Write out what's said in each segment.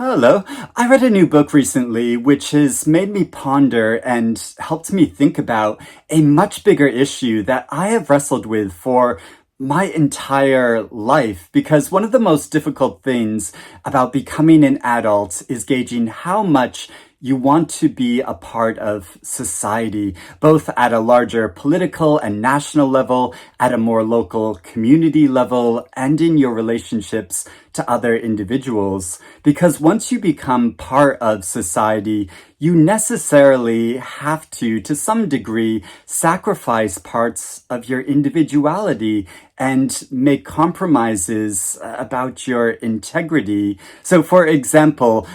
Hello. I read a new book recently which has made me ponder and helped me think about a much bigger issue that I have wrestled with for my entire life. Because one of the most difficult things about becoming an adult is gauging how much you want to be a part of society, both at a larger political and national level, at a more local community level, and in your relationships to other individuals. Because once you become part of society, you necessarily have to some degree, sacrifice parts of your individuality and make compromises about your integrity. So, for example,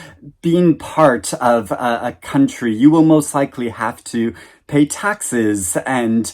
being part of a country, you will most likely have to pay taxes. And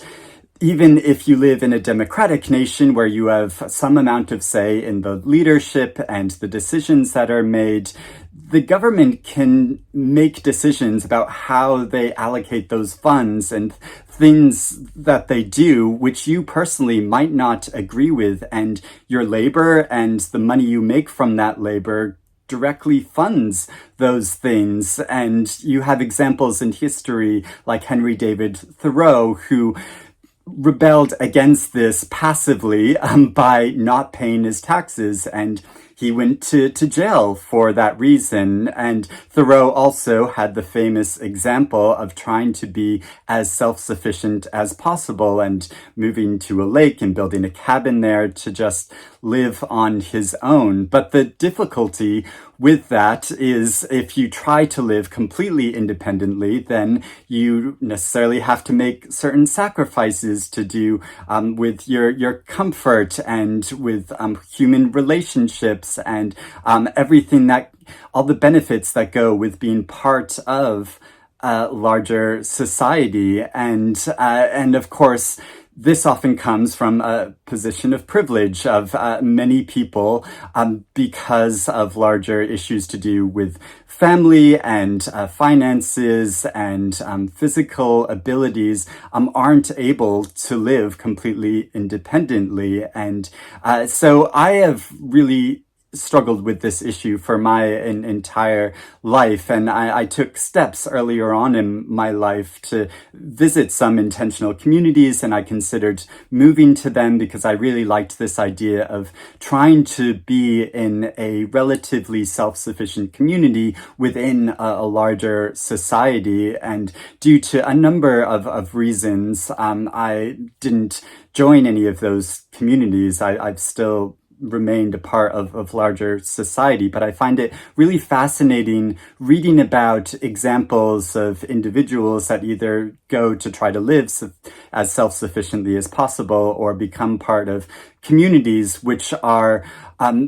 even if you live in a democratic nation where you have some amount of say in the leadership and the decisions that are made, the government can make decisions about how they allocate those funds and things that they do, which you personally might not agree with. And your labor and the money you make from that labor directly funds those things. And you have examples in history like Henry David Thoreau, who rebelled against this passively by not paying his taxes, and he went to jail for that reason. And Thoreau also had the famous example of trying to be as self-sufficient as possible and moving to a lake and building a cabin there to just live on his own. But the difficulty with that is if you try to live completely independently, then you necessarily have to make certain sacrifices to do with your comfort and with human relationships and everything that, all the benefits that go with being part of a larger society. And of course, this often comes from a position of privilege of many people because of larger issues to do with family and finances and physical abilities aren't able to live completely independently. And so I have really struggled with this issue for my entire life. And I took steps earlier on in my life to visit some intentional communities, and I considered moving to them because I really liked this idea of trying to be in a relatively self-sufficient community within a larger society. And due to a number of reasons, I didn't join any of those communities. I've still remained a part of larger society, but I find it really fascinating reading about examples of individuals that either go to try to live as self-sufficiently as possible or become part of communities which are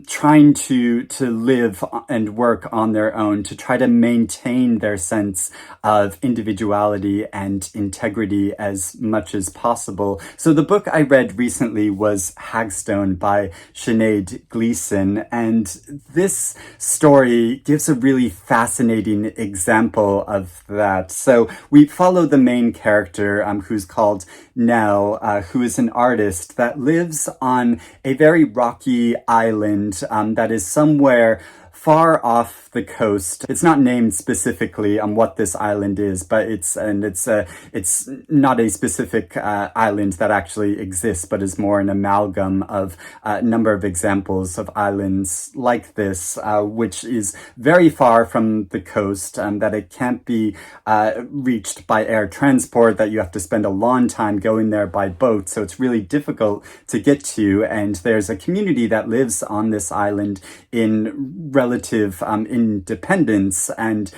trying to live and work on their own to try to maintain their sense of individuality and integrity as much as possible. So the book I read recently was Hagstone by Sinéad Gleeson, and this story gives a really fascinating example of that. So we follow the main character who's called Nell, who is an artist that lives on a very rocky island that is somewhere far off the coast. It's not named specifically on what this island is, but it's not a specific island that actually exists, but is more an amalgam of a number of examples of islands like this, which is very far from the coast, that it can't be reached by air transport, that you have to spend a long time going there by boat. So it's really difficult to get to. And there's a community that lives on this island in relative independence, and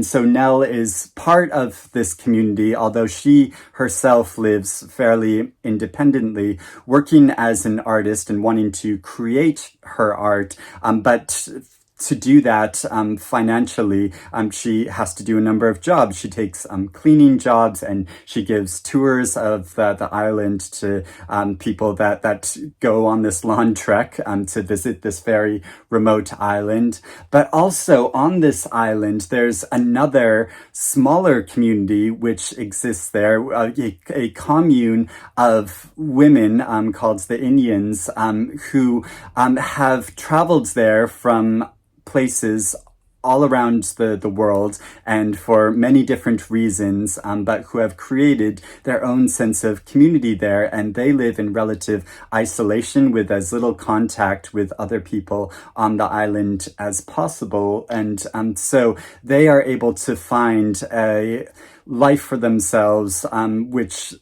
so Nell is part of this community, although she herself lives fairly independently, working as an artist and wanting to create her art, but to do that financially, she has to do a number of jobs. She takes cleaning jobs, and she gives tours of the island to people that go on this long trek to visit this very remote island. But also on this island, there's another smaller community which exists there, a commune of women called the Indians, who have traveled there from places all around the world and for many different reasons, but who have created their own sense of community there, and they live in relative isolation with as little contact with other people on the island as possible. And so they are able to find a life for themselves, which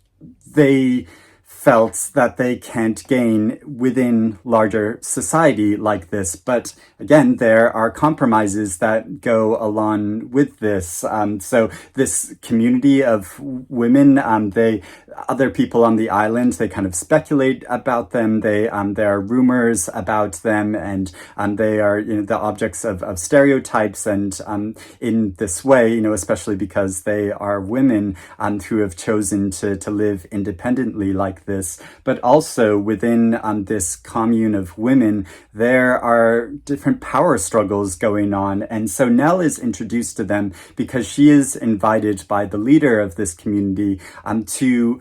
they felt that they can't gain within larger society like this. But again, there are compromises that go along with this. So this community of women, other people on the island, they kind of speculate about them. There are rumors about them, and they are, the objects of stereotypes. And in this way, especially because they are women who have chosen to live independently like this. But also within this commune of women, there are different power struggles going on. And so Nell is introduced to them because she is invited by the leader of this community to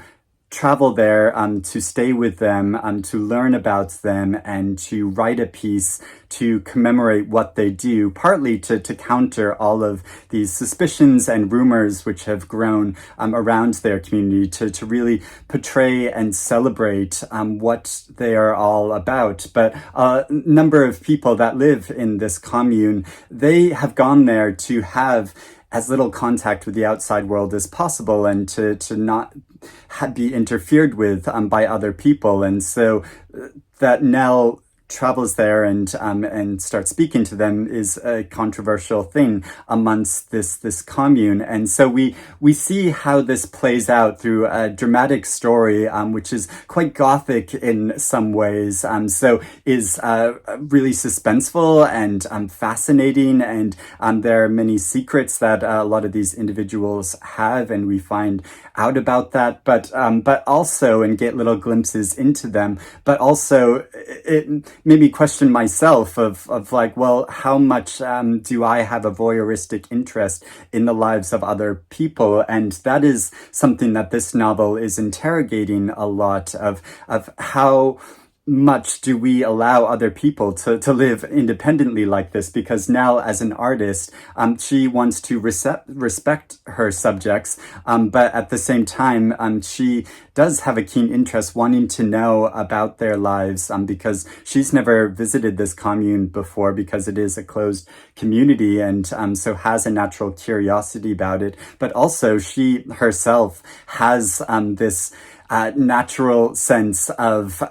travel there, to stay with them, to learn about them, and to write a piece to commemorate what they do, partly to counter all of these suspicions and rumors which have grown around their community, to really portray and celebrate what they are all about. But a number of people that live in this commune, they have gone there to have as little contact with the outside world as possible, and to not be interfered with by other people. And so that Nell travels there and starts speaking to them is a controversial thing amongst this commune. And so we see how this plays out through a dramatic story, which is quite gothic in some ways. So is really suspenseful and fascinating, and there are many secrets that a lot of these individuals have, and we find out about that, but also, and get little glimpses into them, but also it made me question myself of like, well, how much do I have a voyeuristic interest in the lives of other people? And that is something that this novel is interrogating a lot of how much do we allow other people to live independently like this? Because Nell, as an artist, she wants to respect her subjects, but at the same time, she does have a keen interest wanting to know about their lives, because she's never visited this commune before, because it is a closed community, and so has a natural curiosity about it. But also, she herself has this natural sense of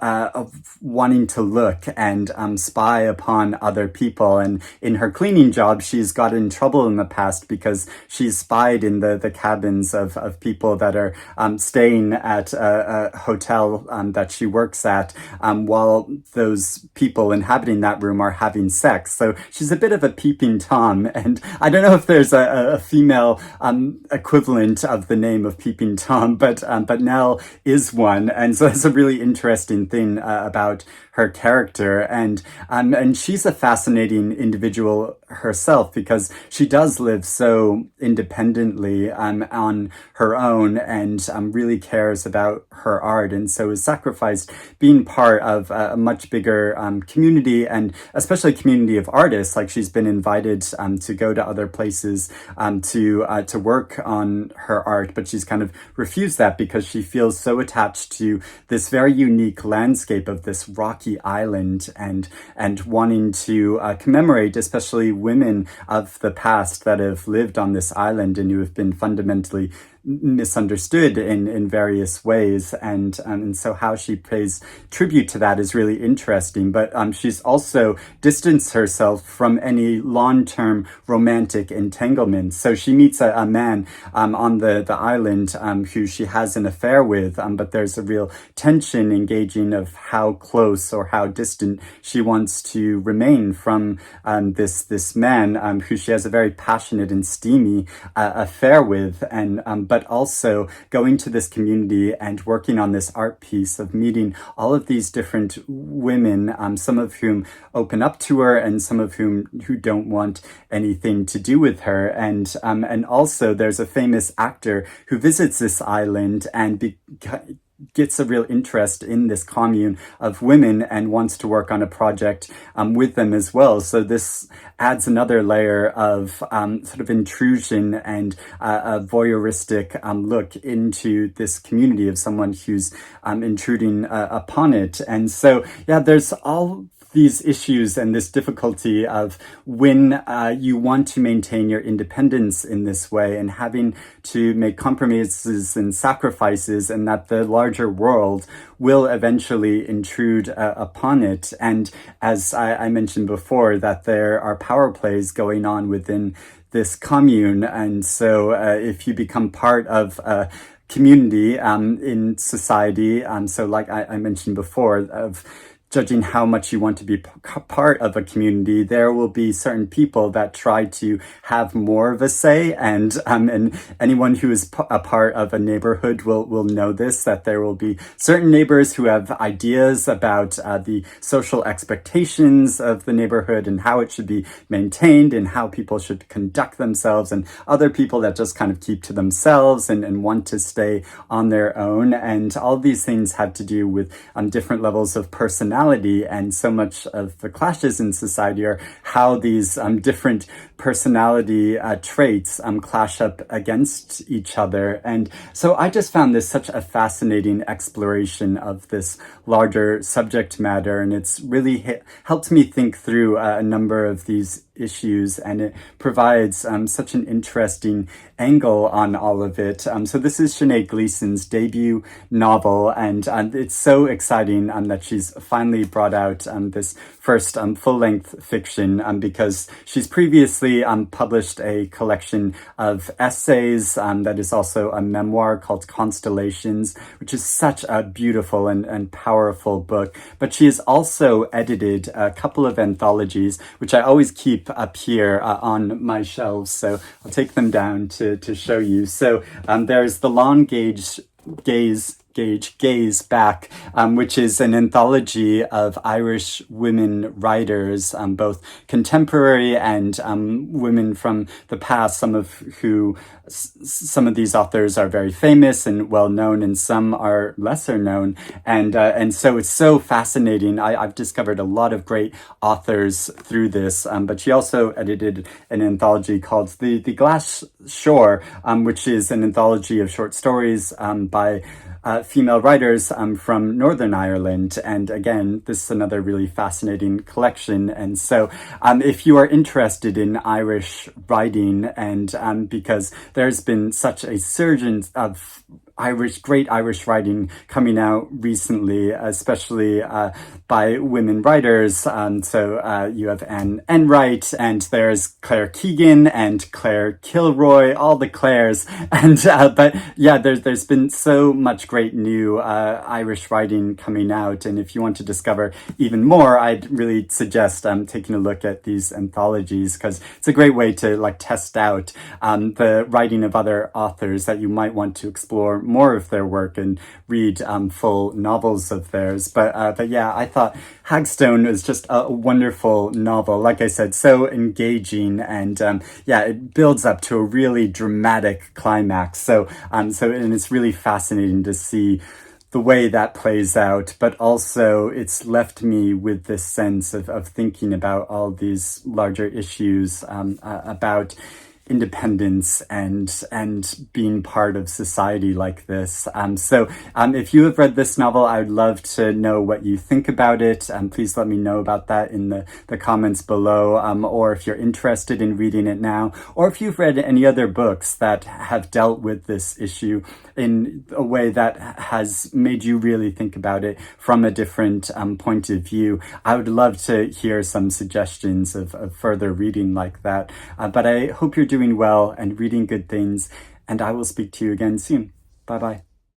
wanting to look and spy upon other people. And in her cleaning job, she's got in trouble in the past because she's spied in the cabins of people that are staying at a hotel that she works at, while those people inhabiting that room are having sex. So she's a bit of a peeping Tom. And I don't know if there's a female equivalent of the name of peeping Tom, but Nell is one. And so that's a really interesting thing about her character. And she's a fascinating individual herself, because she does live so independently on her own, and really cares about her art, and so has sacrificed being part of a much bigger community, and especially a community of artists. Like, she's been invited to go to other places to work on her art, but she's kind of refused that because she feels so attached to this very unique landscape of this rocky island, and wanting to commemorate especially women of the past that have lived on this island and who have been fundamentally misunderstood in various ways, and so how she pays tribute to that is really interesting. But she's also distanced herself from any long-term romantic entanglement. So she meets a man on the island who she has an affair with, but there's a real tension engaging of how close or how distant she wants to remain from this man who she has a very passionate and steamy affair with, and but also going to this community and working on this art piece of meeting all of these different women, some of whom open up to her and some of whom who don't want anything to do with her. And also there's a famous actor who visits this island and gets a real interest in this commune of women and wants to work on a project with them as well. So this adds another layer of sort of intrusion and a voyeuristic look into this community of someone who's intruding upon it. And so, yeah, there's all these issues and this difficulty of when you want to maintain your independence in this way and having to make compromises and sacrifices, and that the larger world will eventually intrude upon it. And as I mentioned before, that there are power plays going on within this commune. And so if you become part of a community in society, so like I mentioned before, of judging how much you want to be part of a community, there will be certain people that try to have more of a say, and anyone who is a part of a neighborhood will know this, that there will be certain neighbors who have ideas about the social expectations of the neighborhood and how it should be maintained and how people should conduct themselves, and other people that just kind of keep to themselves and want to stay on their own. And all these things have to do with different levels of personality. And so much of the clashes in society are how these different personality traits clash up against each other. And so I just found this such a fascinating exploration of this larger subject matter, and it's really helped me think through a number of these issues, and it provides such an interesting angle on all of it. So this is Sinéad Gleeson's debut novel, and it's so exciting that she's finally brought out this first full-length fiction, because she's previously published a collection of essays that is also a memoir called Constellations, which is such a beautiful and powerful book. But she has also edited a couple of anthologies, which I always keep up here on my shelves, so I'll take them down to show you. So there's The Long Gaze Back, which is an anthology of Irish women writers, both contemporary and women from the past, some of these authors are very famous and well known, and some are lesser known. And so it's so fascinating. I've discovered a lot of great authors through this, but she also edited an anthology called The Glass Shore, which is an anthology of short stories by female writers from Northern Ireland. And again, this is another really fascinating collection. And so if you are interested in Irish writing, and because there's been such a surge of great Irish writing coming out recently, especially by women writers. So you have Anne Enright, and there's Claire Keegan and Claire Kilroy, all the Claires. And but yeah, there's been so much great new Irish writing coming out. And if you want to discover even more, I'd really suggest taking a look at these anthologies, because it's a great way to test out the writing of other authors that you might want to explore more of their work and read full novels of theirs. But yeah, I thought Hagstone was just a wonderful novel. Like I said, so engaging, and yeah, it builds up to a really dramatic climax. So and it's really fascinating to see the way that plays out, but also it's left me with this sense of thinking about all these larger issues about independence and being part of society like this. So if you have read this novel, I would love to know what you think about it. Please let me know about that in the comments below, or if you're interested in reading it now, or if you've read any other books that have dealt with this issue in a way that has made you really think about it from a different point of view. I would love to hear some suggestions of further reading like that. But I hope you're doing well and reading good things, and I will speak to you again soon. Bye-bye.